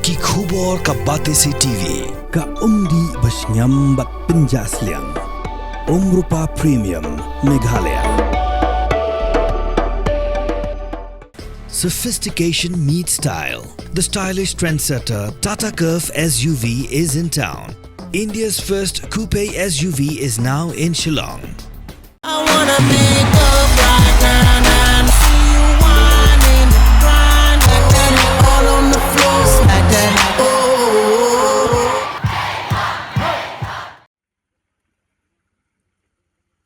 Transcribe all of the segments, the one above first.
Ki khubor ka Batesi TV. Ka umdi basnyambat penjaslian. Rupa Premium Meghalaya. Sophistication meets style. The stylish trendsetter Tata Curve SUV is in town. India's first coupe SUV is now in Shillong. I wanna make up right now, now. See you whining, grinding, all on the floor like that. Oh.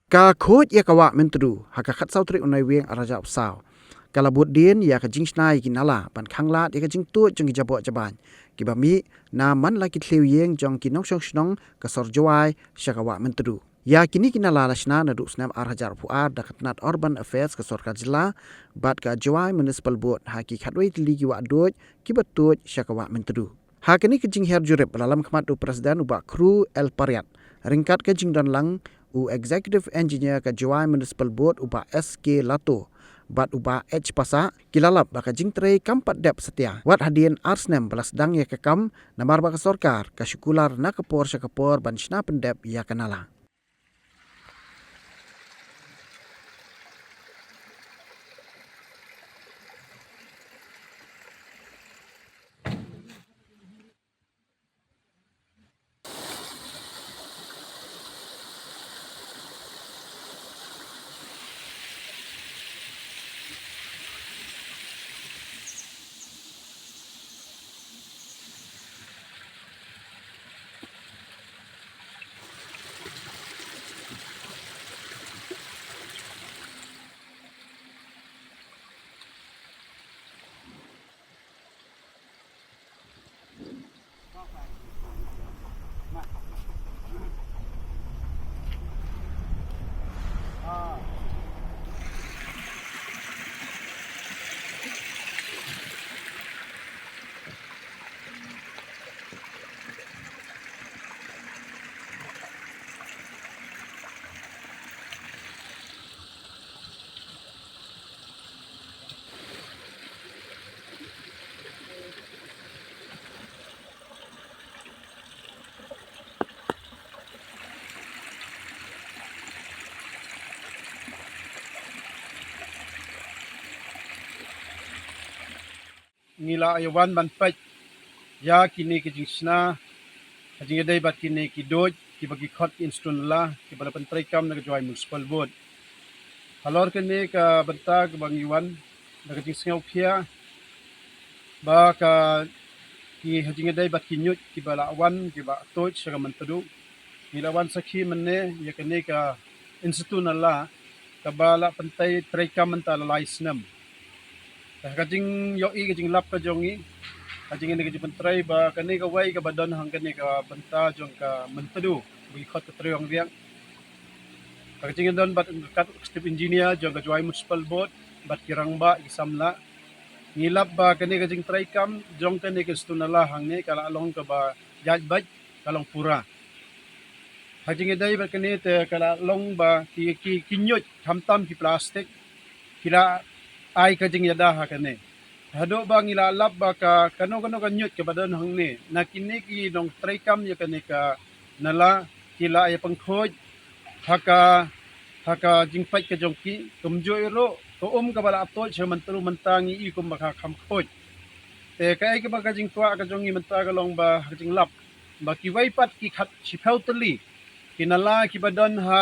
Ka khoj ya kawa mentru haka khat sautri unai weng araja usau kala bud din ya ka jingsnai kinala ban khangla ya ka jing tu jong jabo jaban kibami na man la ki thleu yeng jong kinong song snong ka sor jawai shakawa mentru ya kini kinala lasna na du snam araja puar da khatnat urban affairs ka sor ka jila bat ka jawai municipal board haki khatwai tli ki wa doj kibatut shakawa mentru hakini ka jing her jurep lalam khmat du presiden uba kru el pariat ringkat ka jing dan lang u executive engineer ka Jawai Municipal Board uba SK Lato bat uba H pasa kilalap baka jingtrei kampat dep setia wat hadien arsnem belas dang ya kekam namar baka sorkar ka syukular na kapor syakapor ban shna pendep ya kanala ngila ayawan banpaj ya kini ke jingsna ajing dai bat kini ki doj ki bagi khot instun la ki bala pentrai kam na Jawai Municipal Board halor kini ka banta ke bang yuan na jing sngau phia ba ka ki ajing dai bat kinyut ki bala awan ki ba toj sa mantadu ngila wan sakhi manne ya kini ka institun la ka bala pentai trai kam mentala laisnam kajing yoi kajing lap ka jongi kajing ini kajing pentrai ba kani ka wai ka badon hang kani ka benta jong ka mentadu bi khot ka triong riang kajing don bat kat step engineer jong ka Jawai Municipal Board bat kirang ba isamla ngilap ba kani kajing trai kam jong kani ka stunala hang ni kala along ka ba jaj baj kalong pura kajing dai ba kani te kala long ba ki kinyot hamtam ki plastik kila ay kajing yada ha kane hado bang ilalap ba ka kano kanyut ka badon hang ni nakini ki nong traikam ya kane ka nala kila ay pangkhoj haka jingpai ka jongki tumjoy ro to ka bala apto che mantru mantangi i kum baka kham khoj te kai ka baka jing twa ka jongi manta ka long ba jing lap ba ki wai pat ki khat chipau tali kinala ki badon ha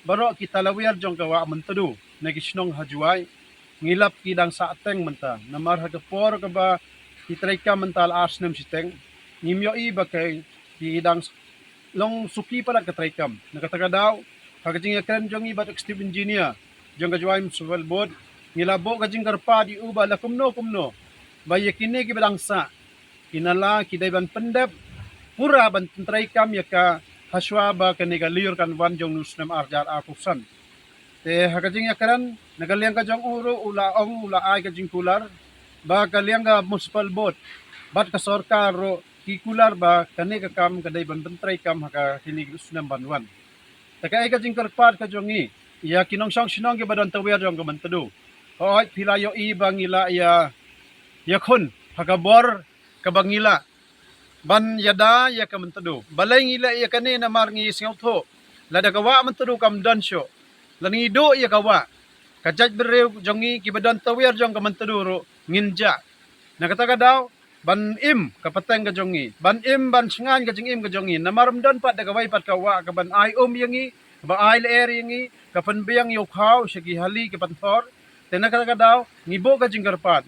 baro ki talawiyar jong ka wa mantadu na kisnong hajuai ngilap ki dang sa ateng menta namar ha por ka ba kitray ka mental asnem siteng nimyo i ba kay ki dang long suki pala ka tray kam nakataga daw kagajing yakran jong i ba step engineer jong ka Jawai Municipal Board ngilabo kajing karpa di uba la kumno ba yakini ki badang sa kinala kiday ban pendep pura ban tray kam yaka haswa ba kaniga liur kan wan jong nusnem arjar akusan te hakajing yakran nagaliang ka jong uro ulaong ulaay ka jing kular ba kaliang ka Municipal Board bat ka sorkar ro ki kular ba kani ka kam kaday ban bentray kam haka hinig sunam banwan taka ay ka jing karpat ka jongi ya kinong song sinong ke badon tawir jong ka mantadu hoy pilayo i bangila ya yakun haka bor ka bangila ban yada ya ka mentadu balai ngila ya kane na mar ngi singau tho lada kawa mentadu kam dan syo lan ngi do ya kawa kajat bereu jongi ki badan tawir jong ka mentadu ro nginja na kata daw ban im ka pateng ka jongi ban im ban singan ka jing im ka jongi na maram dan pat da kawai pat kawa ka ban ai yangi ba ai le er yangi ka pan biang yo khaw shagi hali ka pan thor tena kata daw ngibo ka jinggar pat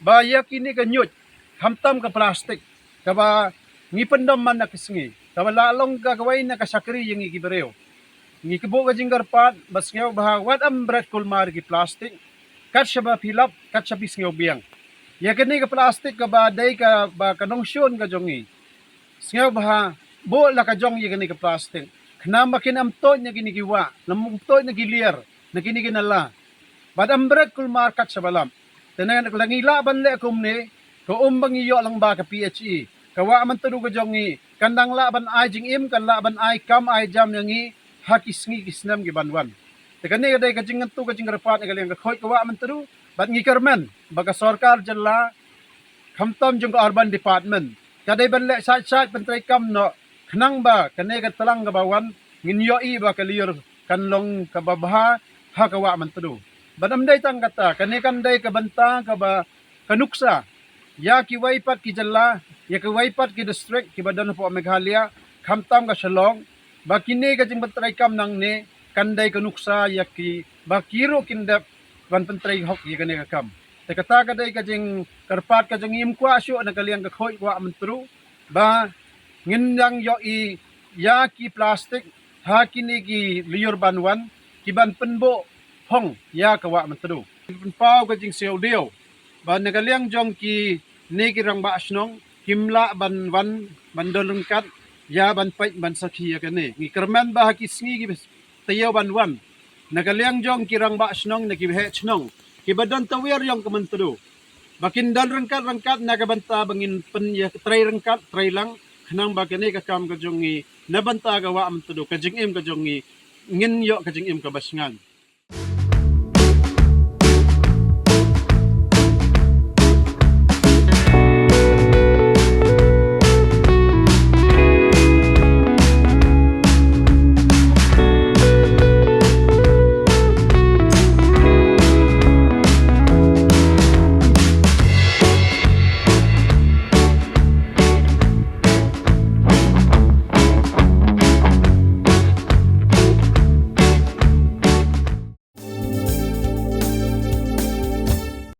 ba ya kini ka nyut hamtam ka plastik kaba ngi pendom man na kisngi kaba lalong ka kawai na kasakri yangi ki bereu ngi kibo ka jinggar pat bas ngeu bah wat am bret kulmar ki plastik kat shaba pilap kat shabi ngeu biang ya kini ka plastik ka ba dai ka ba kanong syon ka jongi ngeu bah bo la ka jong ya kini ka plastik kna makin am to nya kini kiwa lamung to nya gilier na kini kinala bad am bret kulmar kat shabalam tenan langila ban le kumne ko umbang iyo lang ba ka PHE kawa man tudu ka jongi kandang la ban ai jing im kan la ban ai kam ai jam yangi hakis ngi kisnam gi banwan te kani ka dai ka jing tu ka jing rapat ka leng ka khoi kawa man tudu bat ngi kermen baga sarkar jalla khamtam jung ka urban department kadai ban le sat pentrai kam no khnang ba kane ka talang ka bawan ngin yo i ba ka liur kan long ka babha ha kawa man tudu badam dai tang kata kane kan dai ka banta ka ba kanuksa ya ki waipat ki jalla ya ki waipat ki district ki badan po Meghalaya khamtam ka Shillong ba kini ka jing bantrai kam nang ne kandai ka nuksa ya ki ba kiro kindap ban pentrai hok ya kane ka kam te kata ka dai ka jing karpat ka jing im kwa syo na kaliang ka khoi kwa mentru ba ngindang yo i ya ki plastik ha kini ki liur banwan ki ban penbo hong ya ka wa mentru pau ka jing seo dio ba nagaliang jong ki negirang ba asnong kimla ban wan bandolungkat ya ban pai ban sakhi ya kane ngi kerman ba kisngi gi tayaw ban wan nagaliang jong kirang ba asnong nagi he chnong ki badan tawir yang kementru bakin dan rengkat nagabanta bangin pen ya tray rengkat tray lang khnang ba kane ka kam ka jongi nabanta ga wa mentru ka jing im ka jongi ngin yo ka jing im ka basngan